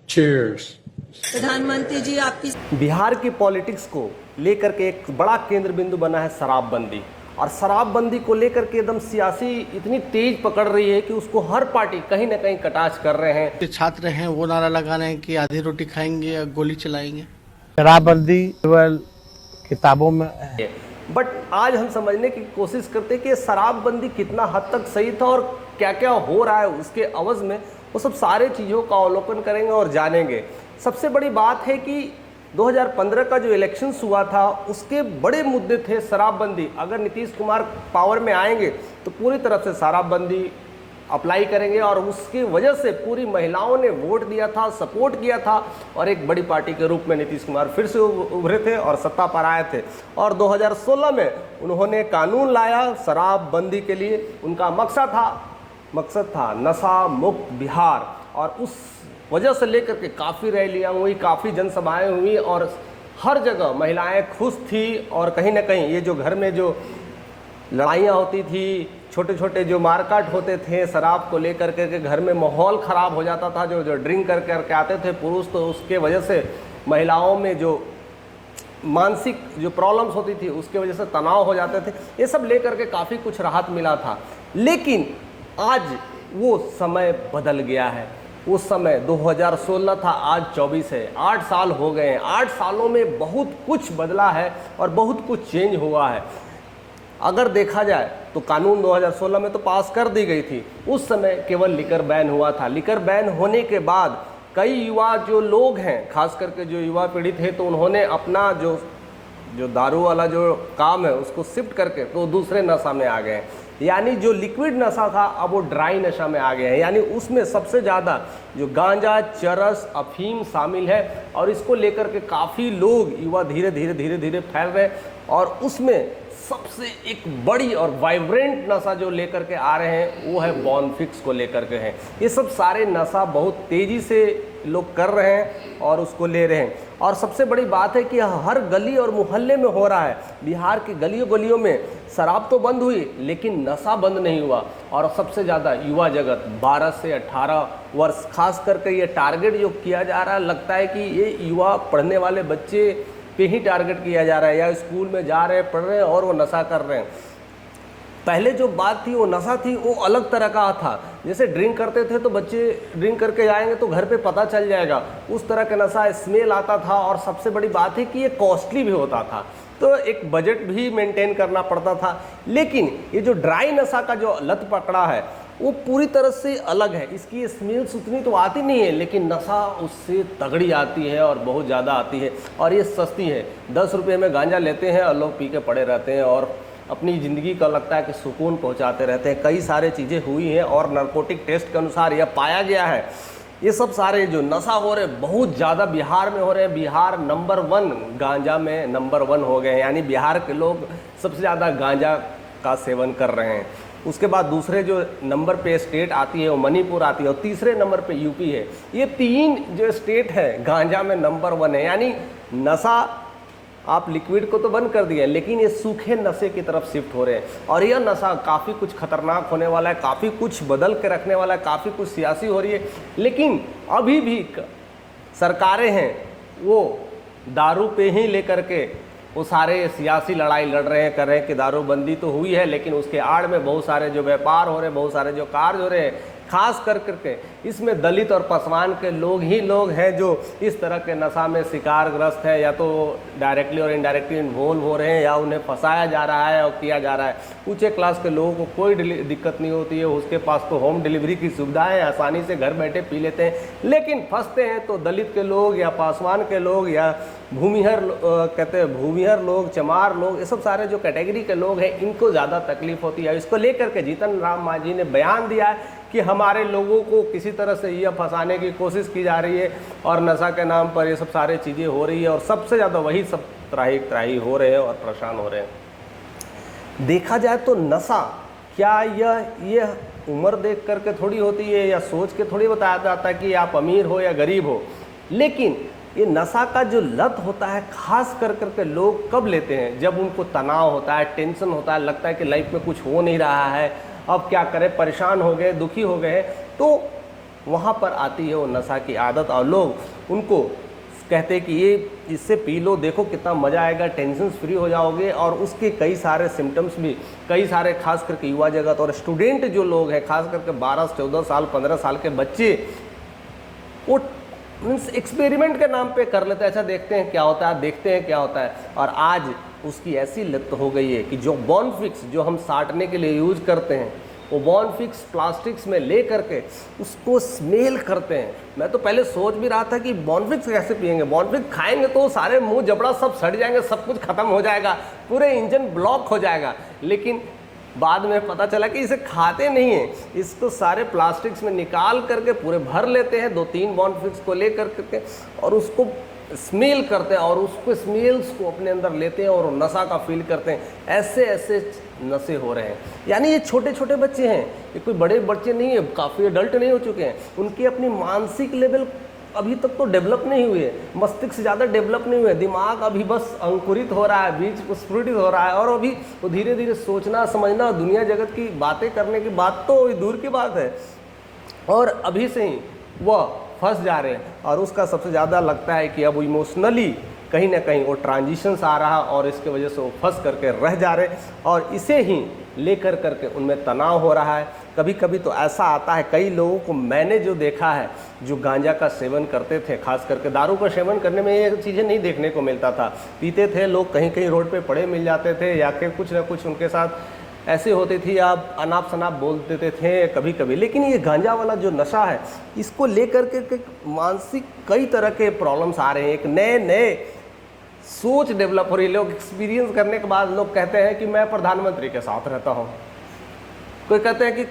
Cheers. प्रधानमंत्री जी आपकी बिहार की पॉलिटिक्स को लेकर के एक बड़ा केंद्र बिंदु बना है शराबबंदी। और शराबबंदी को लेकर के एकदम सियासी इतनी तेज पकड़ रही है कि उसको हर पार्टी कहीं ना कहीं कटाक्ष कर रहे हैं। जो छात्र हैं वो नारा लगा रहे हैं कि आधी रोटी खाएंगे या गोली चलाएंगे। शराबबंदी केवल किताबों में है। बट आज हम समझने की कोशिश करते हैं कि ये शराबबंदी कितना हद तक सही था और क्या क्या हो रहा है उसके अवज में, वो सब सारे चीज़ों का अवलोकन करेंगे और जानेंगे। सबसे बड़ी बात है कि 2015 का जो इलेक्शंस हुआ था उसके बड़े मुद्दे थे शराबबंदी। अगर नीतीश कुमार पावर में आएंगे तो पूरी तरफ से शराबबंदी अप्लाई करेंगे और उसकी वजह से पूरी महिलाओं ने वोट दिया था, सपोर्ट किया था और एक बड़ी पार्टी के रूप में नीतीश कुमार फिर से उभरे थे और सत्ता पर आए थे। और 2016 में उन्होंने कानून लाया शराबबंदी के लिए। उनका मकसद था नशा मुक्त बिहार। और उस वजह से लेकर के काफ़ी रैलियाँ हुई, काफ़ी जनसभाएँ हुई और हर जगह महिलाएं खुश थी। और कहीं ना कहीं ये जो घर में जो लड़ाइयाँ होती थी, छोटे छोटे जो मारकाट होते थे शराब को लेकर के घर में माहौल ख़राब हो जाता था। जो ड्रिंक करके आते थे पुरुष, तो उसके वजह से महिलाओं में जो मानसिक जो प्रॉब्लम्स होती थी उसके वजह से तनाव हो जाते थे। ये सब लेकर के काफ़ी कुछ राहत मिला था। लेकिन आज वो समय बदल गया है। उस समय 2016 था, आज 24 है। 8 साल हो गए हैं। 8 सालों में बहुत कुछ बदला है और बहुत कुछ चेंज हुआ है। अगर देखा जाए तो कानून 2016 में तो पास कर दी गई थी। उस समय केवल लिकर बैन हुआ था। लिकर बैन होने के बाद कई युवा जो लोग हैं, खास करके जो युवा पीढ़ी थे, तो उन्होंने अपना जो दारू वाला जो काम है उसको शिफ्ट करके तो दूसरे नशा में आ गए हैं। यानी जो लिक्विड नशा था अब वो ड्राई नशा में आ गया है। यानी उसमें सबसे ज़्यादा जो गांजा, चरस, अफीम शामिल है और इसको लेकर के काफ़ी लोग युवा धीरे धीरे फैल रहे हैं। और उसमें सबसे एक बड़ी और वाइब्रेंट नशा जो लेकर के आ रहे हैं वो है बॉनफिक्स को लेकर के हैं। ये सब सारे नशा बहुत तेज़ी से लोग कर रहे हैं और उसको ले रहे हैं। और सबसे बड़ी बात है कि हर गली और मोहल्ले में हो रहा है। बिहार की गलियों में शराब तो बंद हुई लेकिन नशा बंद नहीं हुआ। और सबसे ज़्यादा युवा जगत 12 से 18 वर्ष खास करके ये टारगेट जो किया जा रहा है, लगता है कि ये युवा पढ़ने वाले बच्चे पे ही टारगेट किया जा रहा है, या स्कूल में जा रहे हैं, पढ़ रहे हैं और वो नशा कर रहे हैं। पहले जो बात थी वो नशा थी वो अलग तरह का था। जैसे ड्रिंक करते थे तो बच्चे ड्रिंक करके जाएंगे तो घर पे पता चल जाएगा, उस तरह का नशा, स्मेल आता था। और सबसे बड़ी बात है कि ये कॉस्टली भी होता था, तो एक बजट भी मेंटेन करना पड़ता था। लेकिन ये जो ड्राई नशा का जो लत पकड़ा है वो पूरी तरह से अलग है। इसकी स्मेल्स उतनी तो आती नहीं है लेकिन नशा उससे तगड़ी आती है और बहुत ज़्यादा आती है। और ये सस्ती है। 10 रुपये में गांजा लेते हैं और लोग पी के पड़े रहते हैं और अपनी ज़िंदगी का लगता है कि सुकून पहुंचाते रहते हैं। कई सारे चीज़ें हुई हैं और नारकोटिक टेस्ट के अनुसार यह पाया गया है, ये सब सारे जो नशा हो रहे हैं बहुत ज़्यादा बिहार में हो रहे हैं। बिहार नंबर 1 गांजा में नंबर 1 हो गए हैं। यानी बिहार के लोग सबसे ज़्यादा गांजा का सेवन कर रहे हैं। उसके बाद दूसरे जो नंबर पे स्टेट आती है वो मणिपुर आती है और तीसरे नंबर पे यूपी है। ये 3 जो स्टेट है गांजा में नंबर 1 है। यानी नशा आप लिक्विड को तो बंद कर दिया लेकिन ये सूखे नशे की तरफ शिफ्ट हो रहे हैं। और यह नशा काफ़ी कुछ खतरनाक होने वाला है, काफ़ी कुछ बदल के रखने वाला है, काफ़ी कुछ सियासी हो रही है। लेकिन अभी भी सरकारें हैं वो दारू पे ही लेकर के वो सारे सियासी लड़ाई लड़ रहे हैं, कर रहे हैं कि दारूबंदी तो हुई है लेकिन उसके आड़ में बहुत सारे जो व्यापार हो रहे हैं, बहुत सारे जो कार्य हो रहे हैं, खास करके इसमें दलित और पसवान के लोग हैं जो इस तरह के नशा में शिकारग्रस्त हैं, या तो डायरेक्टली और इनडायरेक्टली इन्वॉल्व हो रहे हैं या उन्हें फंसाया जा रहा है और किया जा रहा है। ऊंचे क्लास के लोगों को कोई दिक्कत नहीं होती है, उसके पास तो होम डिलीवरी की सुविधा है, आसानी से घर बैठे पी लेते हैं। लेकिन फंसते हैं तो दलित के लोग या पासवान के लोग या भूमिहर लोग, चमार लोग, ये सब सारे जो कैटेगरी के लोग हैं इनको ज़्यादा तकलीफ होती है। इसको लेकर के जीतन राम मांझी ने बयान दिया है कि हमारे लोगों को किसी तरह से यह फंसाने की कोशिश की जा रही है और नशा के नाम पर ये सब सारी चीज़ें हो रही है और सबसे ज़्यादा वही सब त्राही हो रहे हैं और परेशान हो रहे हैं। देखा जाए तो नशा क्या यह उम्र देख करके थोड़ी होती है या सोच के थोड़ी बताया जाता है कि आप अमीर हो या गरीब हो। लेकिन ये नशा का जो लत होता है खास करके लोग कब लेते हैं, जब उनको तनाव होता है, टेंशन होता है, लगता है कि लाइफ में कुछ हो नहीं रहा है, अब क्या करें, परेशान हो गए, दुखी हो गए, तो वहाँ पर आती है वो नशा की आदत, और लोग उनको कहते हैं कि ये इससे पी लो, देखो कितना मज़ा आएगा, टेंशन फ्री हो जाओगे। और उसके कई सारे सिम्टम्स भी, कई सारे खास करके युवा जगत और स्टूडेंट जो लोग हैं, खास करके 12 से 14 साल 15 साल के बच्चे, वो मीन्स एक्सपेरिमेंट के नाम पे कर लेते हैं, अच्छा देखते हैं क्या होता है, देखते हैं क्या होता है। और आज उसकी ऐसी लत हो गई है कि जो बॉर्नफिक्स जो हम साटने के लिए यूज करते हैं, वो बॉर्नफिक्स प्लास्टिक्स में ले करके उसको स्मेल करते हैं। मैं तो पहले सोच भी रहा था कि बॉर्नफिक्स कैसे पिएंगे, बॉर्नफिक्स खाएंगे तो सारे मुंह जबड़ा सब सड़ जाएंगे, सब कुछ खत्म हो जाएगा, पूरे इंजन ब्लॉक हो जाएगा। लेकिन बाद में पता चला कि इसे खाते नहीं हैं, इसको सारे प्लास्टिक्स में निकाल करके पूरे भर लेते हैं 2-3 बॉर्नफिक्स को ले करके, और उसको स्मेल करते हैं और उसको स्मेल्स को अपने अंदर लेते हैं और नशा का फील करते हैं। ऐसे ऐसे नशे हो रहे हैं। यानी ये छोटे छोटे बच्चे हैं, ये कोई बड़े बच्चे नहीं है, काफ़ी एडल्ट नहीं हो चुके हैं, उनकी अपनी मानसिक लेवल अभी तक तो डेवलप नहीं हुए, मस्तिष्क ज़्यादा डेवलप नहीं हुए, दिमाग अभी बस अंकुरित हो रहा है, बीज स्फुटित हो रहा है, और अभी वो धीरे धीरे सोचना समझना दुनिया जगत की बातें करने की बात तो दूर की बात है, और अभी से ही वह फंस जा रहे हैं। और उसका सबसे ज़्यादा लगता है कि अब इमोशनली कहीं ना कहीं वो ट्रांजिशंस आ रहा और इसके वजह से वो फंस करके रह जा रहे, और इसे ही लेकर करके उनमें तनाव हो रहा है। कभी कभी तो ऐसा आता है, कई लोगों को मैंने जो देखा है जो गांजा का सेवन करते थे, खास करके दारू का सेवन करने में ये चीज़ें नहीं देखने को मिलता था, पीते थे लोग, कहीं कहीं रोड पे पड़े मिल जाते थे, या फिर कुछ ना कुछ उनके साथ ऐसे होती थी, आप अनाप शनाप बोल देते थे कभी कभी। लेकिन ये गांजा वाला जो नशा है, इसको लेकर के मानसिक कई तरह के प्रॉब्लम्स आ रहे हैं, एक नए नए सोच डेवलप हो रही है। लोग एक्सपीरियंस करने के बाद लोग कहते हैं कि मैं प्रधानमंत्री के साथ रहता हूँ, कोई कहते हैं कि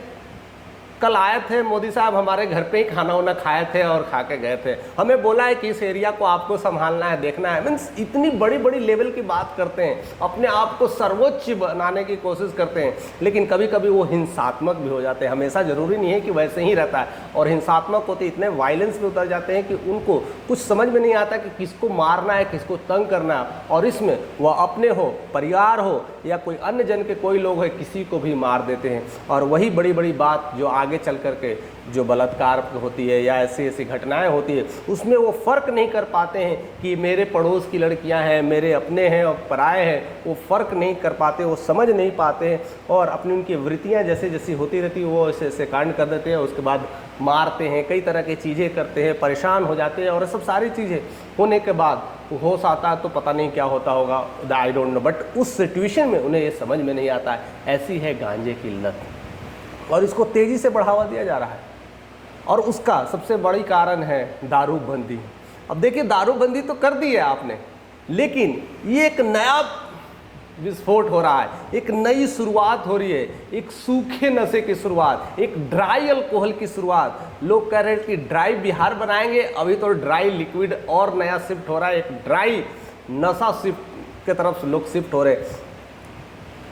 कल आए थे मोदी साहब हमारे घर पे ही खाना वाना खाए थे और खा के गए थे, हमें बोला है कि इस एरिया को आपको संभालना है, देखना है। मीन्स इतनी बड़ी बड़ी लेवल की बात करते हैं, अपने आप को सर्वोच्च बनाने की कोशिश करते हैं, लेकिन कभी कभी वो हिंसात्मक भी हो जाते हैं। हमेशा ज़रूरी नहीं है कि वैसे ही रहता है, और हिंसात्मक होते इतने वायलेंस में उतर जाते हैं कि उनको कुछ समझ में नहीं आता कि किसको मारना है, किसको तंग करना है, और इसमें वह अपने हो, परिवार हो, या कोई अन्य जन के कोई लोग है, किसी को भी मार देते हैं। और वही बड़ी बड़ी बात जो आगे चल करके जो बलात्कार होती है या ऐसी ऐसी घटनाएं होती है, उसमें वो फ़र्क नहीं कर पाते हैं कि मेरे पड़ोस की लड़कियां हैं, मेरे अपने हैं और पराए हैं, वो फ़र्क नहीं कर पाते, वो समझ नहीं पाते हैं, और अपनी उनकी वृत्तियां जैसे जैसी होती रहती है वो ऐसे ऐसे कांड कर देते हैं, उसके बाद मारते हैं, कई तरह की चीज़ें करते हैं, परेशान हो जाते हैं, और सब सारी चीज़ें होने के बाद होश आता है तो पता नहीं क्या होता होगा, आई डोंट नो। बट उस सिचुएशन में उन्हें ये समझ में नहीं आता है। ऐसी है गांजे की लत, और इसको तेज़ी से बढ़ावा दिया जा रहा है, और उसका सबसे बड़ी कारण है दारूबंदी। अब देखिए, दारूबंदी तो कर दी है आपने, लेकिन ये एक नया विस्फोट हो रहा है, एक नई शुरुआत हो रही है, एक सूखे नशे की शुरुआत, एक ड्राई अल्कोहल की शुरुआत। लोग कह रहे हैं कि ड्राई बिहार बनाएंगे, अभी तो ड्राई लिक्विड और नया शिफ्ट हो रहा है, एक ड्राई नशा शिफ्ट के तरफ से लोग शिफ्ट हो रहे हैं।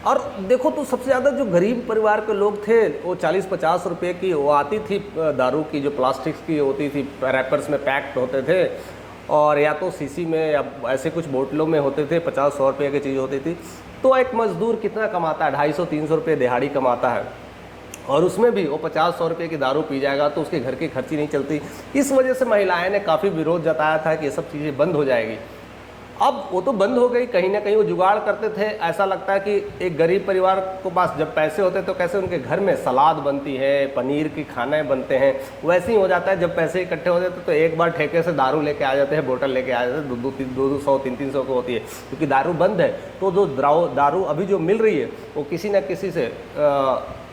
और देखो तो सबसे ज़्यादा जो गरीब परिवार के लोग थे, वो 40-50 रुपये की वो आती थी दारू की, जो प्लास्टिक्स की होती थी, रैपर्स में पैक्ड होते थे, और या तो सीसी में या ऐसे कुछ बोतलों में होते थे, 50-100 रुपये की चीज़ होती थी। तो एक मज़दूर कितना कमाता है, 250-300 रुपये दिहाड़ी कमाता है, और उसमें भी वो 50-100 रुपये की दारू पी जाएगा तो उसके घर की खर्ची नहीं चलती। इस वजह से महिलाएं ने काफ़ी विरोध जताया था कि ये सब चीज़ें बंद हो जाएगी। अब वो तो बंद हो गई, कहीं ना कहीं वो जुगाड़ करते थे। ऐसा लगता है कि एक गरीब परिवार को पास जब पैसे होते तो कैसे उनके घर में सलाद बनती है, पनीर की खाने बनते हैं, वैसे ही हो जाता है। जब पैसे इकट्ठे हो जाते तो एक बार ठेके से दारू लेके आ जाते हैं, बोतल लेके आ जाते हैं, 200-300 को होती है, क्योंकि दारू बंद है। तो जो दारू अभी जो मिल रही है वो किसी न किसी से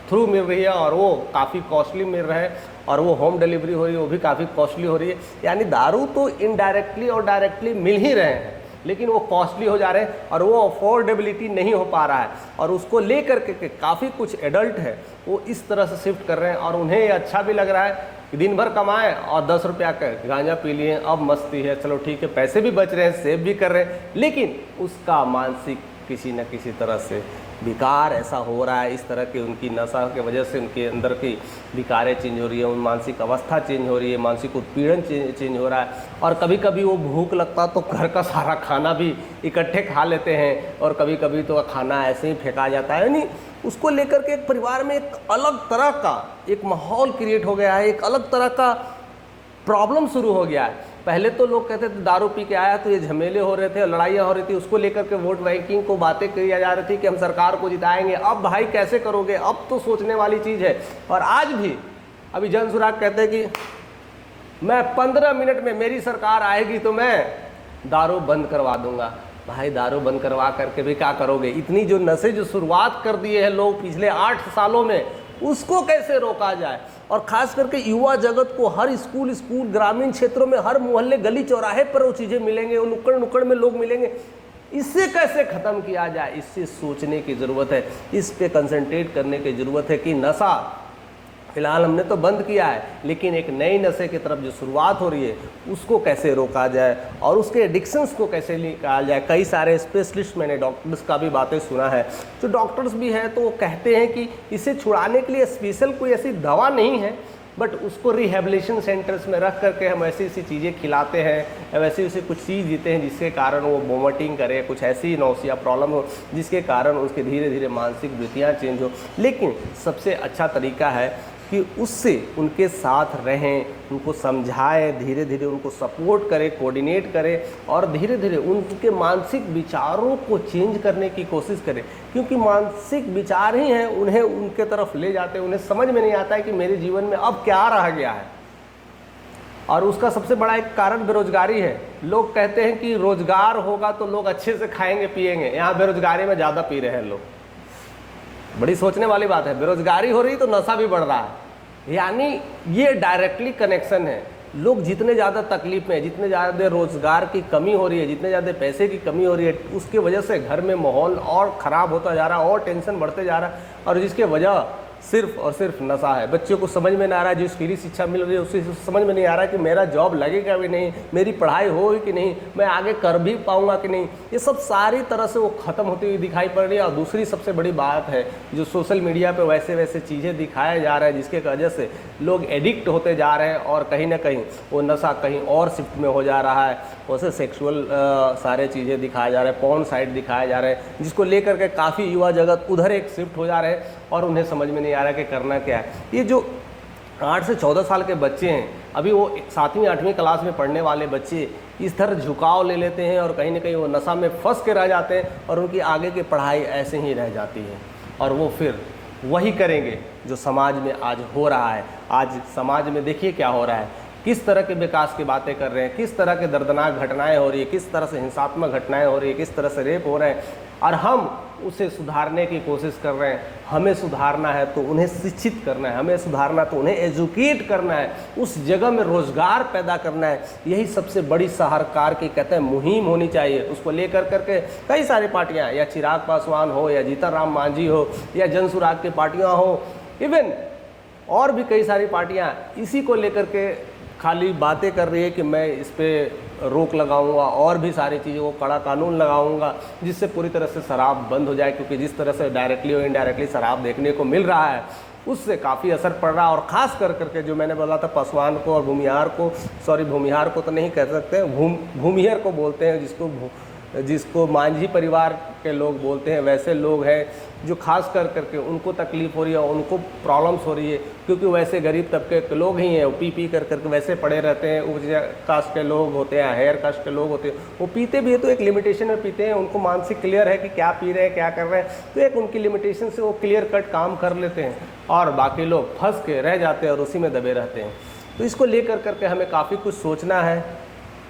थ्रू मिल रही है, और वो काफ़ी कॉस्टली मिल रहा है, और वो होम डिलीवरी हो रही है, वो भी काफ़ी कॉस्टली हो रही है। यानी दारू तो इनडायरेक्टली और डायरेक्टली मिल ही रहे हैं, लेकिन वो कॉस्टली हो जा रहे हैं, और वो अफोर्डेबिलिटी नहीं हो पा रहा है, और उसको लेकर के काफ़ी कुछ एडल्ट है वो इस तरह से शिफ्ट कर रहे हैं, और उन्हें ये अच्छा भी लग रहा है कि दिन भर कमाएं और 10 रुपया का गांजा पी लिए, अब मस्ती है, चलो ठीक है, पैसे भी बच रहे हैं, सेव भी कर रहे हैं, लेकिन उसका मानसिक किसी न किसी तरह से विकार ऐसा हो रहा है, इस तरह के उनकी नशा की वजह से उनके अंदर की विकारें चेंज हो रही है, उन मानसिक अवस्था चेंज हो रही है, मानसिक उत्पीड़न चेंज हो रहा है। और कभी कभी वो भूख लगता तो घर का सारा खाना भी इकट्ठे खा लेते हैं, और कभी कभी तो खाना ऐसे ही फेंका जाता है। यानी उसको लेकर के एक परिवार में एक अलग तरह का एक माहौल क्रिएट हो गया है, एक अलग तरह का प्रॉब्लम शुरू हो गया है। पहले तो लोग कहते थे दारू पी के आया तो ये झमेले हो रहे थे, लड़ाइयाँ हो रही थी, उसको लेकर के वोट बैंकिंग को बातें कही जा रही थी कि हम सरकार को जिताएंगे। अब भाई कैसे करोगे, अब तो सोचने वाली चीज़ है। और आज भी अभी जनसुराग कहते हैं कि मैं 15 मिनट में मेरी सरकार आएगी तो मैं दारू बंद करवा दूंगा। भाई दारू बंद करवा करके भी क्या करोगे? इतनी जो नशे जो शुरुआत कर दिए हैं लोग पिछले 8 सालों में, उसको कैसे रोका जाए? और ख़ास करके युवा जगत को हर स्कूल ग्रामीण क्षेत्रों में, हर मोहल्ले गली चौराहे पर वो चीज़ें मिलेंगे, वो नुक्कड़ में लोग मिलेंगे। इससे कैसे ख़त्म किया जाए, इससे सोचने की ज़रूरत है, इस पे कंसंट्रेट करने की ज़रूरत है कि नशा फिलहाल हमने तो बंद किया है, लेकिन एक नए नशे की तरफ जो शुरुआत हो रही है उसको कैसे रोका जाए और उसके एडिक्शंस को कैसे निकाला जाए। कई सारे स्पेशलिस्ट, मैंने डॉक्टर्स का भी बातें सुना है, जो डॉक्टर्स भी हैं तो वो कहते हैं कि इसे छुड़ाने के लिए स्पेशल कोई ऐसी दवा नहीं है, बट उसको रिहेबिलिटेशन सेंटर्स में रख करके हम ऐसी ऐसी चीज़ें खिलाते हैं, वैसी वैसी कुछ चीज़ देते हैं जिसके कारण वो वोमिटिंग करे, कुछ ऐसी नौसिया प्रॉब्लम हो जिसके कारण उसके धीरे धीरे मानसिक वृत्तियाँ चेंज हो। लेकिन सबसे अच्छा तरीका है कि उससे उनके साथ रहें, उनको समझाएं, धीरे धीरे उनको सपोर्ट करें, कोऑर्डिनेट करें और धीरे धीरे उनके मानसिक विचारों को चेंज करने की कोशिश करें। क्योंकि मानसिक विचार ही हैं उन्हें उनके तरफ ले जाते हैं। उन्हें समझ में नहीं आता है कि मेरे जीवन में अब क्या रह गया है। और उसका सबसे बड़ा एक कारण बेरोजगारी है। लोग कहते हैं कि रोजगार होगा तो लोग अच्छे से खाएंगे पिएंगे, यहाँ बेरोजगारी में ज़्यादा पी रहे हैं लोग। बड़ी सोचने वाली बात है। बेरोजगारी हो रही तो नशा भी बढ़ रहा है, यानी ये डायरेक्टली कनेक्शन है। लोग जितने ज़्यादा तकलीफ में, जितने ज़्यादा रोज़गार की कमी हो रही है, जितने ज़्यादा पैसे की कमी हो रही है, उसके वजह से घर में माहौल और ख़राब होता जा रहा है और टेंशन बढ़ते जा रहा है, और जिसके वजह सिर्फ और सिर्फ नशा है। बच्चों को समझ में नहीं आ रहा है, जो फ्री शिक्षा मिल रही है उससे समझ में नहीं आ रहा है कि मेरा जॉब लगेगा भी नहीं, मेरी पढ़ाई होगी कि नहीं, मैं आगे कर भी पाऊंगा कि नहीं। ये सब सारी तरह से वो ख़त्म होती हुई दिखाई पड़ रही है। और दूसरी सबसे बड़ी बात है जो सोशल मीडिया पे वैसे वैसे चीज़ें दिखाया जा रहा है जिसके वजह से लोग एडिक्ट होते जा रहे हैं और कहीं ना कहीं वो नशा कहीं और शिफ्ट में हो जा रहा है। वैसे सेक्सुअल सारे चीज़ें दिखाए जा रहे हैं, पॉर्न साइट दिखाए जा रहे हैं, जिसको लेकर के काफ़ी युवा जगत उधर एक शिफ्ट हो जा रहे हैं और उन्हें समझ में नहीं आ रहा कि करना क्या है। ये जो 8 से 14 साल के बच्चे हैं, अभी वो 7वीं 8वीं क्लास में पढ़ने वाले बच्चे इस तरह झुकाव ले लेते हैं और कहीं ना कहीं वो नशा में फंस के रह जाते हैं और उनकी आगे की पढ़ाई ऐसे ही रह जाती है और वो फिर वही करेंगे जो समाज में आज हो रहा है। आज समाज में देखिए क्या हो रहा है, किस तरह के विकास की बातें कर रहे हैं, किस तरह के दर्दनाक घटनाएं हो रही है, किस तरह से हिंसात्मक घटनाएं हो रही है, किस तरह से रेप हो रहे हैं, और हम उसे सुधारने की कोशिश कर रहे हैं। हमें सुधारना है तो उन्हें शिक्षित करना है, हमें सुधारना तो उन्हें एजुकेट करना है, उस जगह में रोज़गार पैदा करना है। यही सबसे बड़ी सरकार की कहते हैं मुहिम होनी चाहिए। उसको लेकर करके कई सारी पार्टियां, या चिराग पासवान हो, या जीतन राम मांझी हो, या जनसुराग की पार्टियां हो, इवन और भी कई सारी पार्टियां इसी को लेकर के खाली बातें कर रही है कि मैं इस पर रोक लगाऊंगा और भी सारी चीज़ों को कड़ा कानून लगाऊंगा जिससे पूरी तरह से शराब बंद हो जाए। क्योंकि जिस तरह से डायरेक्टली और इनडायरेक्टली शराब देखने को मिल रहा है उससे काफ़ी असर पड़ रहा है। और ख़ास कर करके जो मैंने बोला था पासवान को और भूमिहार को, सॉरी भूमिहार को तो नहीं कह सकते, भूमिहार को बोलते हैं, जिसको मांझी परिवार के लोग बोलते हैं, वैसे लोग हैं जो खास कर करके उनको तकलीफ़ हो रही है, उनको प्रॉब्लम्स हो रही है। क्योंकि वैसे गरीब तबके के लोग ही हैं, वो पी कर करके वैसे पड़े रहते हैं। उच्च कास्ट के लोग होते हैं, हायर कास्ट के लोग होते हैं, वो पीते भी है तो एक लिमिटेशन में पीते हैं। उनको मानसिक क्लियर है कि क्या पी रहे हैं, क्या कर रहे हैं, तो एक उनकी लिमिटेशन से वो क्लियर कट काम कर लेते हैं और बाकी लोग फंस के रह जाते हैं और उसी में दबे रहते हैं। तो इसको लेकर करके हमें काफ़ी कुछ सोचना है।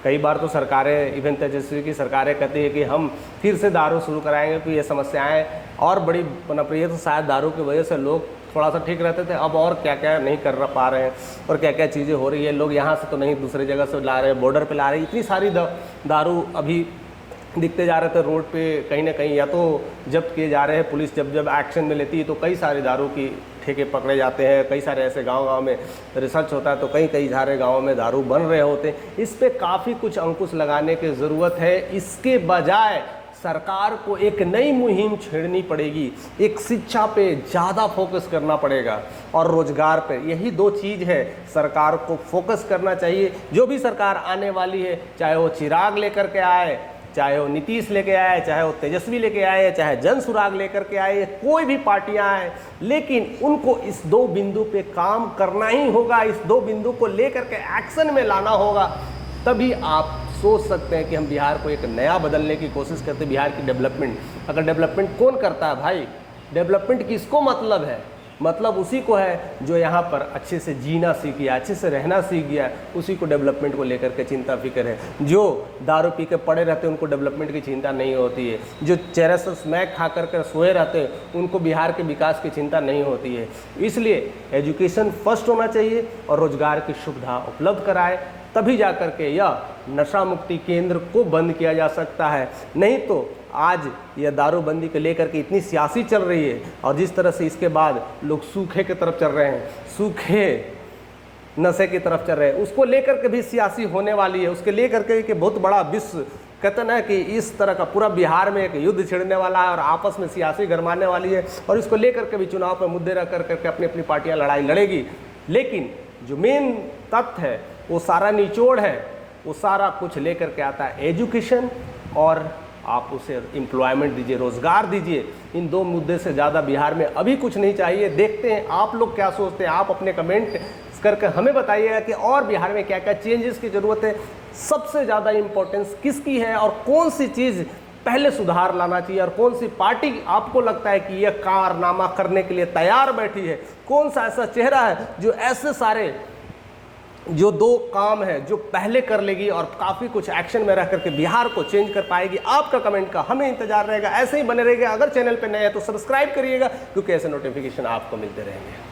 कई बार तो सरकारें, इवन तेजस्वी की सरकारें कहती है कि हम फिर से दारू शुरू कराएंगे, तो ये समस्याएं और बड़ी पनप रही है। तो शायद दारू की वजह से लोग थोड़ा सा ठीक रहते थे, अब और क्या क्या नहीं कर पा रहे हैं और क्या क्या चीज़ें हो रही है। लोग यहाँ से तो नहीं दूसरी जगह से ला रहे हैं, बॉर्डर पे ला रहे हैं। इतनी सारी दारू अभी दिखते जा रहे थे रोड पे, कहीं ना कहीं या तो जब्त किए जा रहे हैं। पुलिस जब एक्शन में लेती है तो कई सारे दारू की ठेके पकड़े जाते हैं। कई सारे ऐसे गांव में रिसर्च होता है तो कई सारे गांवों में दारू बन रहे होते हैं। इस पे काफ़ी कुछ अंकुश लगाने की ज़रूरत है। इसके बजाय सरकार को एक नई मुहिम छेड़नी पड़ेगी। एक शिक्षा पे ज़्यादा फोकस करना पड़ेगा और रोजगार पे। यही दो चीज़ है सरकार को फोकस करना चाहिए। जो भी सरकार आने वाली है, चाहे वो चिराग लेकर के आए, चाहे वो नीतीश लेके आए, चाहे वो तेजस्वी लेके आए, चाहे जन सुराग लेकर के आए, कोई भी पार्टियां आए, लेकिन उनको इस दो बिंदु पे काम करना ही होगा। इस दो बिंदु को लेकर के एक्शन में लाना होगा। तभी आप सोच सकते हैं कि हम बिहार को एक नया बदलने की कोशिश करते हैं। बिहार की डेवलपमेंट, अगर डेवलपमेंट कौन करता है भाई? डेवलपमेंट किसको मतलब है? मतलब उसी को है जो यहाँ पर अच्छे से जीना सीख गया, अच्छे से रहना सीख गया, उसी को डेवलपमेंट को लेकर के चिंता फिक्र है। जो दारू पी के पड़े रहते हैं उनको डेवलपमेंट की चिंता नहीं होती है। जो चेरस स्मैक खा कर सोए रहते हैं उनको बिहार के विकास की चिंता नहीं होती है। इसलिए एजुकेशन फर्स्ट होना चाहिए और रोजगार की सुविधा उपलब्ध कराए, तभी जा कर के यह नशा मुक्ति केंद्र को बंद किया जा सकता है। नहीं तो आज यह दारूबंदी को लेकर के इतनी सियासी चल रही है और जिस तरह से इसके बाद लोग सूखे की तरफ चल रहे हैं, सूखे नशे की तरफ चल रहे हैं, उसको लेकर के भी सियासी होने वाली है। उसके लेकर के बहुत बड़ा विश्व कहते ना कि इस तरह का पूरा बिहार में एक युद्ध छिड़ने वाला है और आपस में सियासी गरमाने वाली है और इसको लेकर के भी चुनाव पर मुद्दे रख करके अपनी अपनी पार्टियां लड़ाई लड़ेगी। लेकिन जो मेन तथ्य है, वो सारा निचोड़ है, वो सारा कुछ लेकर के आता है एजुकेशन, और आप उसे एम्प्लॉयमेंट दीजिए, रोजगार दीजिए। इन दो मुद्दे से ज़्यादा बिहार में अभी कुछ नहीं चाहिए। देखते हैं आप लोग क्या सोचते हैं, आप अपने कमेंट करके हमें बताइएगा कि और बिहार में क्या क्या चेंजेस की ज़रूरत है, सबसे ज़्यादा इम्पोर्टेंस किसकी है और कौन सी चीज़ पहले सुधार लाना चाहिए और कौन सी पार्टी आपको लगता है कि यह कारनामा करने के लिए तैयार बैठी है। कौन सा ऐसा चेहरा है जो ऐसे सारे जो दो काम है जो पहले कर लेगी और काफ़ी कुछ एक्शन में रह करके बिहार को चेंज कर पाएगी। आपका कमेंट का हमें इंतजार रहेगा, ऐसे ही बने रहेगा। अगर चैनल पे नए हैं तो सब्सक्राइब करिएगा, क्योंकि ऐसे नोटिफिकेशन आपको मिलते रहेंगे।